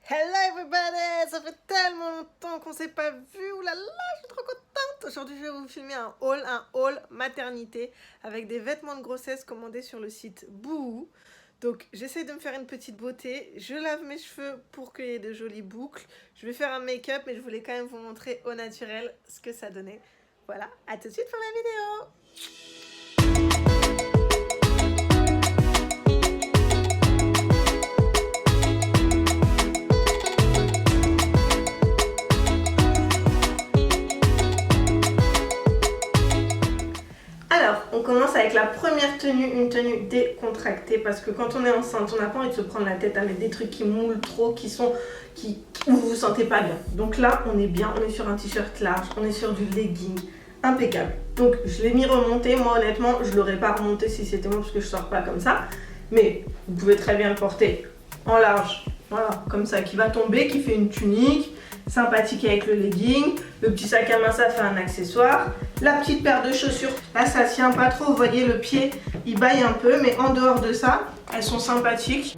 Hello everybody! Ça fait tellement longtemps qu'on s'est pas vu. Ouh là là, je suis trop contente! Aujourd'hui, je vais vous filmer un haul maternité avec des vêtements de grossesse commandés sur le site Boohoo. Donc, j'essaie de me faire une petite beauté. Je lave mes cheveux pour qu'il y ait de jolies boucles. Je vais faire un make-up, mais je voulais quand même vous montrer au naturel ce que ça donnait. Voilà, à tout de suite pour la vidéo! Alors, on commence avec la première tenue, une tenue décontractée, parce que quand on est enceinte, on n'a pas envie de se prendre la tête à mettre des trucs qui moulent trop, où vous vous sentez pas bien. Donc là, on est bien, on est sur un t-shirt large, on est sur du legging, impeccable. Donc je l'ai mis remonté, moi honnêtement, je l'aurais pas remonté si c'était moi, parce que je sors pas comme ça. Mais vous pouvez très bien le porter en large, voilà, comme ça, qui va tomber, qui fait une tunique, sympathique avec le legging. Le petit sac à main, ça fait un accessoire. La petite paire de chaussures, là ça tient pas trop, vous voyez le pied il baille un peu, mais en dehors de ça, elles sont sympathiques.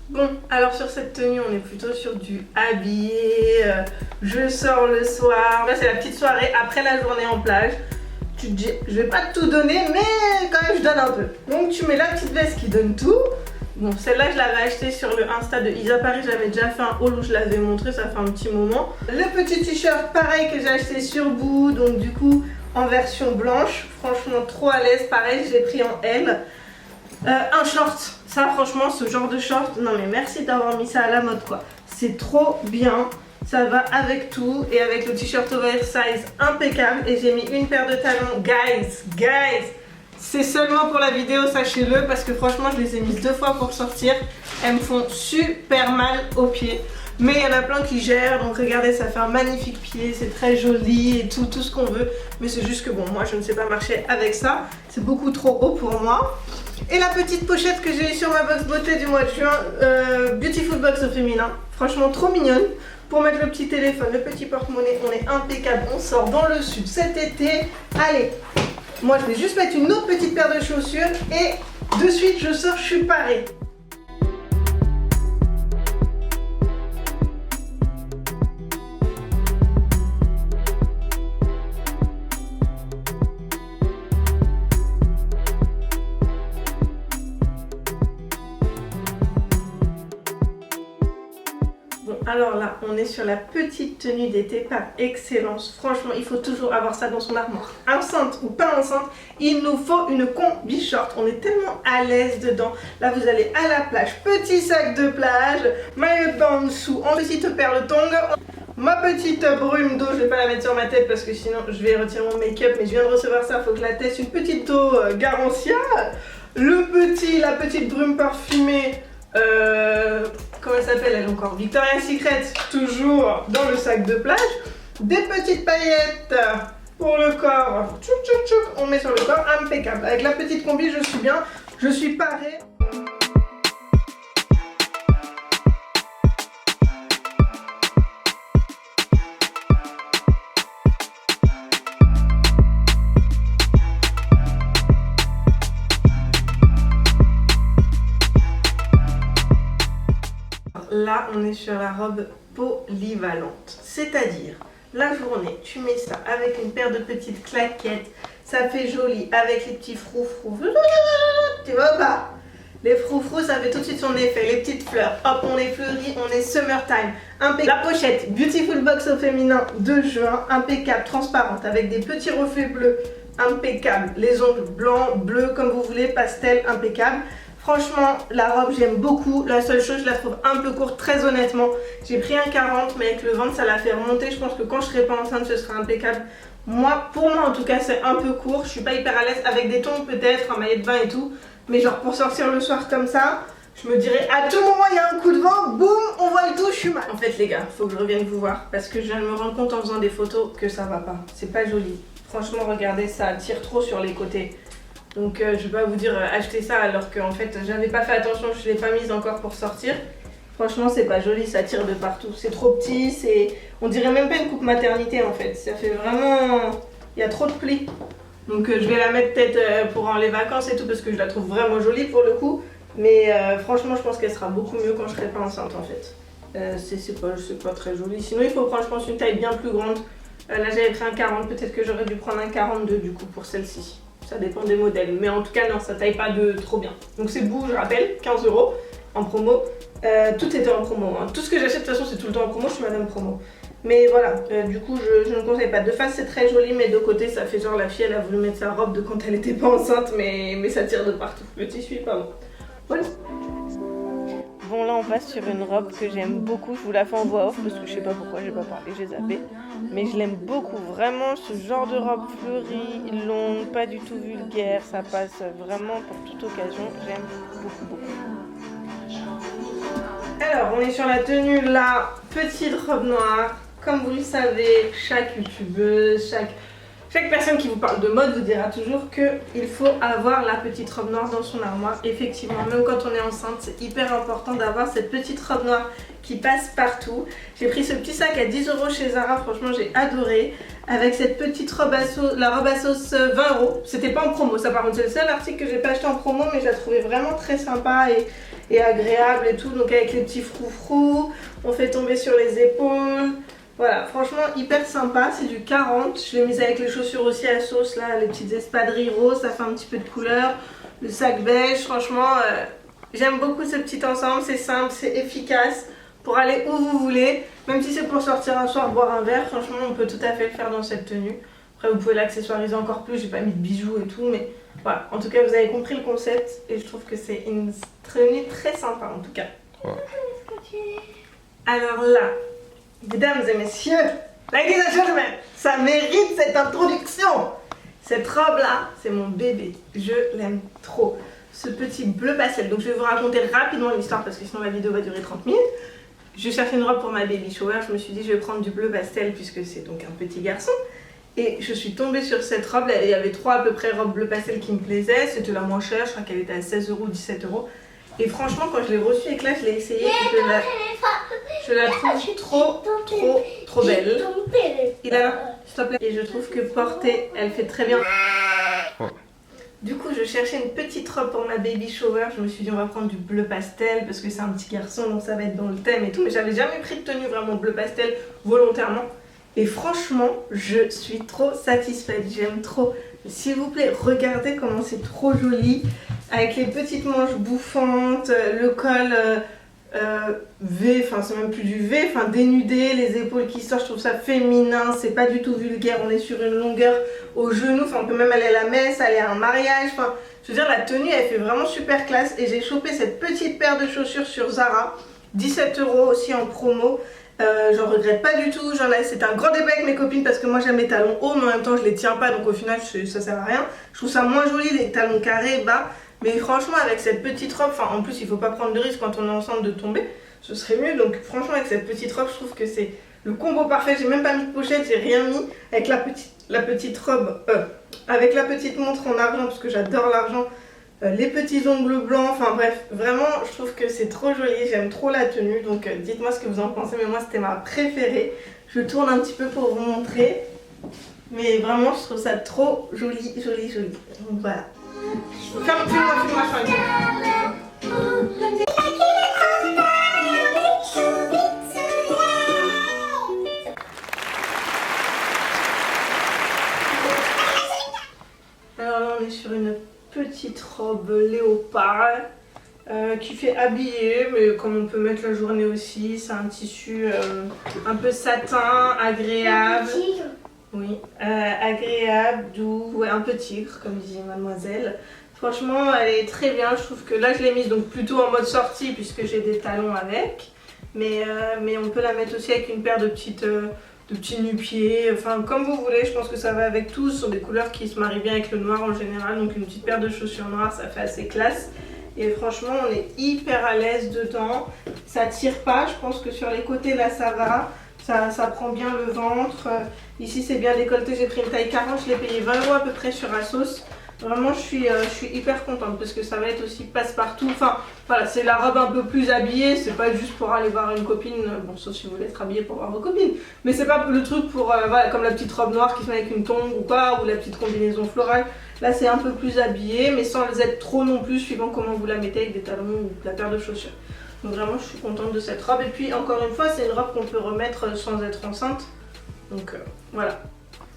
Bon, alors sur cette tenue, on est plutôt sur du habillé, je sors le soir. Là, c'est la petite soirée après la journée en plage. Tu te dis, je vais pas tout donner, mais quand même, je donne un peu. Donc, tu mets la petite veste qui donne tout. Bon, celle-là, je l'avais achetée sur le Insta de Isa Paris. J'avais déjà fait un haul où je l'avais montré, ça fait un petit moment. Le petit t-shirt, pareil, que j'ai acheté sur Boohoo. Donc, du coup, en version blanche. Franchement, trop à l'aise. Pareil, je l'ai pris en L. Un short, ça franchement ce genre de short, non mais merci d'avoir mis ça à la mode quoi. C'est trop bien, ça va avec tout et avec le t-shirt oversize impeccable. Et j'ai mis une paire de talons, guys, c'est seulement pour la vidéo, sachez-le, parce que franchement je les ai mises 2 fois pour sortir. Elles me font super mal aux pieds. Mais il y en a plein qui gèrent, donc regardez, ça fait un magnifique pied, c'est très joli et tout ce qu'on veut. Mais c'est juste que bon, moi je ne sais pas marcher avec ça, c'est beaucoup trop haut pour moi. Et la petite pochette que j'ai eu sur ma box beauté du mois de juin, Beautiful Box au féminin, franchement trop mignonne. Pour mettre le petit téléphone, le petit porte-monnaie, on est impeccable, on sort dans le sud cet été. Allez, moi je vais juste mettre une autre petite paire de chaussures et de suite je sors, je suis parée. Alors là, on est sur la petite tenue d'été par excellence. Franchement, il faut toujours avoir ça dans son armoire. Enceinte ou pas enceinte, il nous faut une combi short. On est tellement à l'aise dedans. Là, vous allez à la plage. Petit sac de plage, maillot de bain en dessous, en petite paire de tongs. Ma petite brume d'eau, je vais pas la mettre sur ma tête parce que sinon je vais retirer mon make-up. Mais je viens de recevoir ça, il faut que je la teste. Une petite eau Garancia. La petite brume parfumée. Comment elle s'appelle elle encore? Victoria's Secret, toujours dans le sac de plage. Des petites paillettes pour le corps. Tchouk tchouk tchouk, on met sur le corps, impeccable. Avec la petite combi, je suis bien, je suis parée. Là, on est sur la robe polyvalente, c'est-à-dire la journée, tu mets ça avec une paire de petites claquettes, ça fait joli avec les petits froufrous, tu vois pas? Les froufrous, ça fait tout de suite son effet, les petites fleurs, hop, on les fleurit, on est summertime, impeccable. La pochette, Beautiful Box au féminin de juin, impeccable, transparente, avec des petits reflets bleus, impeccable, les ongles blancs, bleus, comme vous voulez, pastel, impeccable. Franchement, la robe, j'aime beaucoup. La seule chose, je la trouve un peu courte, très honnêtement. J'ai pris un 40, mais avec le ventre, ça l'a fait remonter. Je pense que quand je serai pas enceinte, ce sera impeccable. Pour moi, en tout cas, c'est un peu court. Je suis pas hyper à l'aise avec des tongs, peut-être, un maillot de bain et tout. Mais genre, pour sortir le soir comme ça, je me dirais, à tout moment, il y a un coup de vent, boum, on voit le tout, je suis mal. En fait, les gars, faut que je revienne vous voir. Parce que je viens de me rendre compte en faisant des photos que ça va pas. C'est pas joli. Franchement, regardez, ça tire trop sur les côtés. Donc je vais pas vous dire acheter ça alors qu'en fait j'avais pas fait attention, je l'ai pas mise encore pour sortir. Franchement c'est pas joli, ça tire de partout, c'est trop petit, on dirait même pas une coupe maternité en fait, ça fait vraiment, il y a trop de plis. Donc je vais la mettre peut-être pour les vacances et tout parce que je la trouve vraiment jolie pour le coup. Mais franchement je pense qu'elle sera beaucoup mieux quand je serai pas enceinte en fait. C'est pas très joli, sinon il faut prendre je pense une taille bien plus grande. Là j'avais pris un 40, peut-être que j'aurais dû prendre un 42 du coup pour celle-ci. Ça dépend des modèles, mais en tout cas non, ça taille pas de trop bien. Donc c'est Boo, je rappelle, 15 € en promo. Tout était en promo, hein. Tout ce que j'achète de toute façon c'est tout le temps en promo, je suis madame promo. Mais voilà, du coup je ne conseille pas. De face c'est très joli, mais de côté ça fait genre la fille elle a voulu mettre sa robe de quand elle était pas enceinte, mais ça tire de partout. Le tissu est pas bon. Voilà. Bon là on passe sur une robe que j'aime beaucoup, je vous la fais en voix off parce que je sais pas pourquoi j'ai pas parlé, j'ai zappé. Mais je l'aime beaucoup, vraiment ce genre de robe fleurie, longue, pas du tout vulgaire, ça passe vraiment pour toute occasion, j'aime beaucoup. Alors on est sur la tenue là, petite robe noire, comme vous le savez, chaque youtubeuse, chaque personne qui vous parle de mode vous dira toujours qu'il faut avoir la petite robe noire dans son armoire. Effectivement, même quand on est enceinte, c'est hyper important d'avoir cette petite robe noire qui passe partout. J'ai pris ce petit sac à 10 € chez Zara, franchement j'ai adoré. Avec cette petite robe à sauce, la robe à sauce 20 €. C'était pas en promo, ça par contre c'est le seul article que j'ai pas acheté en promo, mais je la trouvais vraiment très sympa et agréable et tout. Donc avec les petits froufrous, on fait tomber sur les épaules. Voilà, franchement hyper sympa, c'est du 40, je l'ai mise avec les chaussures aussi à sauce là, les petites espadrilles roses, ça fait un petit peu de couleur, le sac beige, franchement j'aime beaucoup ce petit ensemble, c'est simple, c'est efficace pour aller où vous voulez, même si c'est pour sortir un soir boire un verre, franchement on peut tout à fait le faire dans cette tenue. Après vous pouvez l'accessoiriser encore plus, j'ai pas mis de bijoux et tout, mais voilà, en tout cas vous avez compris le concept et je trouve que c'est une tenue très sympa en tout cas. Alors là, mesdames et messieurs, ladies and gentlemen, ça mérite cette introduction. Cette robe là, c'est mon bébé, je l'aime trop. Ce petit bleu pastel, donc je vais vous raconter rapidement l'histoire parce que sinon la vidéo va durer 30 minutes. Je cherchais une robe pour ma baby shower, je me suis dit je vais prendre du bleu pastel puisque c'est donc un petit garçon. Et je suis tombée sur cette robe, il y avait 3 à peu près robes bleu pastel qui me plaisaient, c'était la moins chère, je crois qu'elle était à 16 € ou 17 €. Et franchement quand je l'ai reçue et que là je l'ai essayée, je la trouve trop belle. Il a là, s'il te plaît. Et je trouve que portée, elle fait très bien. Du coup je cherchais une petite robe pour ma baby shower, je me suis dit on va prendre du bleu pastel parce que c'est un petit garçon donc ça va être dans le thème et tout. Mais j'avais jamais pris de tenue vraiment bleu pastel volontairement. Et franchement je suis trop satisfaite, j'aime trop. S'il vous plaît regardez comment c'est trop joli. Avec les petites manches bouffantes, le col V, enfin c'est même plus du V, enfin dénudé, les épaules qui sortent, je trouve ça féminin, c'est pas du tout vulgaire, on est sur une longueur au genou, enfin on peut même aller à la messe, aller à un mariage, enfin je veux dire la tenue elle fait vraiment super classe et j'ai chopé cette petite paire de chaussures sur Zara, 17 € aussi en promo. J'en regrette pas du tout, c'était un grand débat avec mes copines parce que moi j'aime les talons hauts mais en même temps je les tiens pas donc au final ça sert à rien. Je trouve ça moins joli les talons carrés, bas. Mais franchement avec cette petite robe, enfin en plus il faut pas prendre de risque quand on est enceinte de tomber, ce serait mieux. Donc franchement avec cette petite robe je trouve que c'est le combo parfait. J'ai même pas mis de pochette, j'ai rien mis. Avec la petite robe, avec la petite montre en argent parce que j'adore l'argent, les petits ongles blancs, enfin bref, vraiment je trouve que c'est trop joli, j'aime trop la tenue. Donc dites-moi ce que vous en pensez, mais moi c'était ma préférée. Je tourne un petit peu pour vous montrer, mais vraiment je trouve ça trop joli. Donc voilà. Fais-moi alors là on est sur une petite robe léopard qui fait habiller, mais comme on peut mettre la journée aussi, c'est un tissu un peu satin, agréable. Oui, agréable, doux, ouais, un peu tigre comme disait mademoiselle. Franchement elle est très bien, je trouve que là je l'ai mise donc plutôt en mode sortie puisque j'ai des talons avec. Mais on peut la mettre aussi avec une paire de petits nu-pieds, enfin comme vous voulez, je pense que ça va avec tout. Ce sont des couleurs qui se marient bien avec le noir en général, donc une petite paire de chaussures noires ça fait assez classe. Et franchement on est hyper à l'aise dedans, ça tire pas, je pense que sur les côtés là ça va. Ça prend bien le ventre. Ici c'est bien décolleté, j'ai pris une taille 40, je l'ai payé 20 € à peu près sur Asos. Vraiment, je suis hyper contente parce que ça va être aussi passe-partout. Enfin, voilà, c'est la robe un peu plus habillée. C'est pas juste pour aller voir une copine. Bon, sauf si vous voulez être habillée pour voir vos copines. Mais c'est pas le truc pour, voilà, comme la petite robe noire qui se met avec une tongue ou quoi, ou la petite combinaison florale. Là, c'est un peu plus habillé, mais sans être trop non plus, suivant comment vous la mettez avec des talons ou la paire de chaussures. Donc vraiment, je suis contente de cette robe. Et puis, encore une fois, c'est une robe qu'on peut remettre sans être enceinte. Donc, voilà.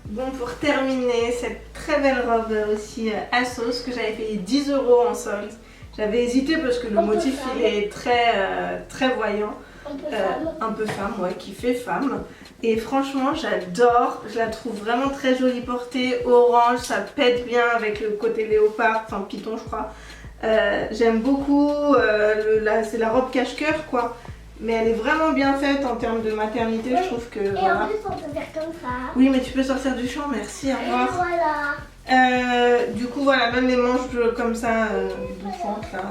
Bon, pour terminer, cette très belle robe aussi Assos que j'avais payé 10 € en solde. J'avais hésité parce que le motif il est très voyant. Un peu femme, ouais, qui fait femme. Et franchement, j'adore. Je la trouve vraiment très jolie portée, orange, ça pète bien avec le côté léopard, enfin python je crois. J'aime beaucoup, c'est la robe cache-cœur quoi. Mais elle est vraiment bien faite en termes de maternité, oui. Je trouve que... Et voilà. en plus on peut faire comme ça. Oui, mais tu peux sortir du champ, merci, au revoir. Et voilà. Du coup, voilà, même les manches comme ça, de fente, là,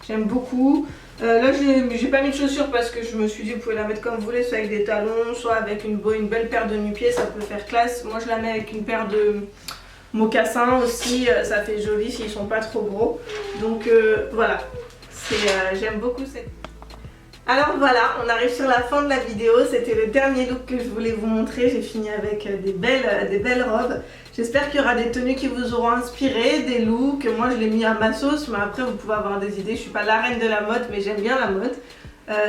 j'aime beaucoup. Là, j'ai pas mis de chaussures parce que je me suis dit, vous pouvez la mettre comme vous voulez, soit avec des talons, soit avec une belle paire de nu-pieds, ça peut faire classe. Moi, je la mets avec une paire de mocassins aussi, ça fait joli s'ils sont pas trop gros. Donc, voilà, j'aime beaucoup cette... Alors voilà, on arrive sur la fin de la vidéo, c'était le dernier look que je voulais vous montrer, j'ai fini avec des belles robes. J'espère qu'il y aura des tenues qui vous auront inspiré, des looks, moi je l'ai mis à ma sauce, mais après vous pouvez avoir des idées, je suis pas la reine de la mode mais j'aime bien la mode.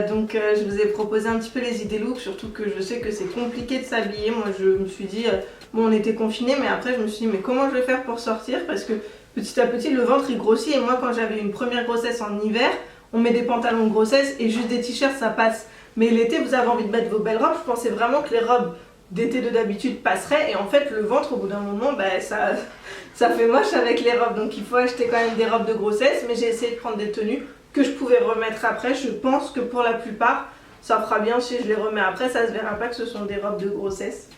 Donc je vous ai proposé un petit peu les idées looks, surtout que je sais que c'est compliqué de s'habiller. Moi je me suis dit, bon on était confinés mais après je me suis dit mais comment je vais faire pour sortir, parce que petit à petit le ventre il grossit et moi quand j'avais une première grossesse en hiver, on met des pantalons de grossesse et juste des t-shirts ça passe. Mais l'été vous avez envie de mettre vos belles robes, je pensais vraiment que les robes d'été de d'habitude passeraient et en fait le ventre au bout d'un moment bah, ça fait moche avec les robes. Donc il faut acheter quand même des robes de grossesse, mais j'ai essayé de prendre des tenues que je pouvais remettre après. Je pense que pour la plupart ça fera bien si je les remets après, ça se verra pas que ce sont des robes de grossesse.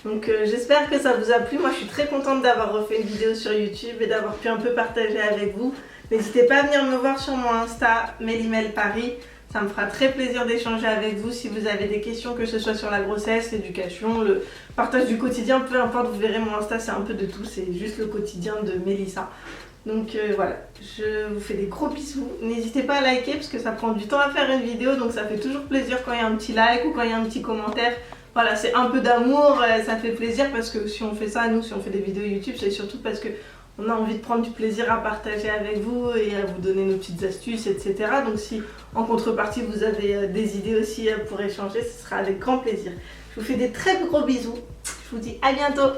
Donc j'espère que ça vous a plu. Moi je suis très contente d'avoir refait une vidéo sur YouTube et d'avoir pu un peu partager avec vous. N'hésitez pas à venir me voir sur mon Insta Mélimel Paris, ça me fera très plaisir d'échanger avec vous si vous avez des questions, que ce soit sur la grossesse, l'éducation, le partage du quotidien, peu importe, vous verrez mon Insta c'est un peu de tout, c'est juste le quotidien de Mélissa. Donc voilà, je vous fais des gros bisous, n'hésitez pas à liker parce que ça prend du temps à faire une vidéo, donc ça fait toujours plaisir quand il y a un petit like ou quand il y a un petit commentaire. Voilà, c'est un peu d'amour, ça fait plaisir parce que si on fait ça, nous, si on fait des vidéos YouTube, c'est surtout parce que on a envie de prendre du plaisir à partager avec vous et à vous donner nos petites astuces, etc. Donc si en contrepartie vous avez des idées aussi pour échanger, ce sera avec grand plaisir. Je vous fais des très gros bisous. Je vous dis à bientôt.